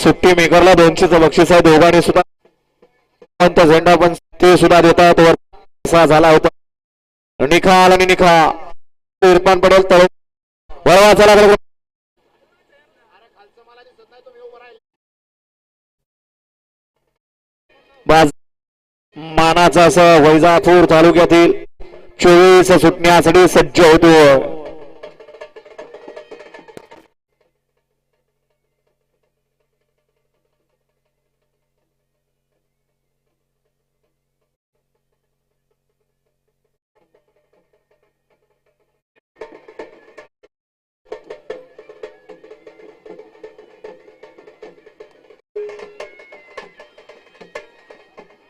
सुट्टी मेकरला 200चं बक्षीस आहे. दोघांनी सुद्धा झेंडा पण ते सुद्धा देतात. असा झाला होता निकाल आणि निकाल इरफान पटेल तळ वळवा चला मानाचा वैजापूर तालुक्यातील 24 सुटण्यासाठी सज्ज होतो.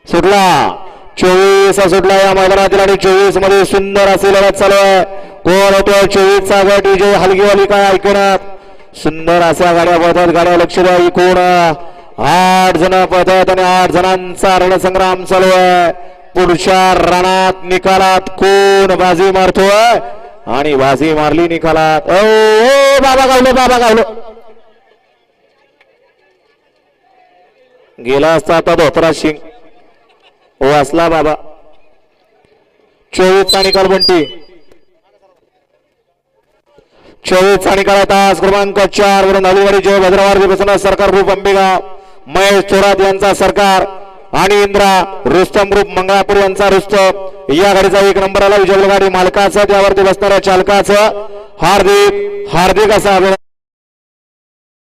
सुटला 24 सुटला या मैदानातील आणि 24 मध्ये सुंदर असे लढत चालू आहे. कोण होतो 24 चा गट विजय हलगीवाली काय ऐकणार. सुंदर अशा गाड्या पळतात. गाड्या लक्ष द्या. कोण 8 जण पळतात आणि 8 जणांचा रणसंग्राम चालू आहे. पुढच्या रणात निकालात कोण बाजी मारतोय आणि बाजी मारली निकालात. ओ बाबा गावलो बाबा गावलो गेला असता आता धोत्रा सिंग वासला बाबा. 24 चा निकाल बंटी. 24 चा निकाल तास क्रमांक 4 वरून अलीवाडी जय भद्रवार बसवणार सरकार ग्रुप अंबेगाव महेश थोरात यांचा सरकार आणि इंद्रा रुस्तम ग्रुप मंगळापूर यांचा रुस्तम. या गाडीचा 1 नंबर आला. विजय गाडी मालकाचा त्यावरती बसणाऱ्या चालकाचं हार्दिक हार्दिक असा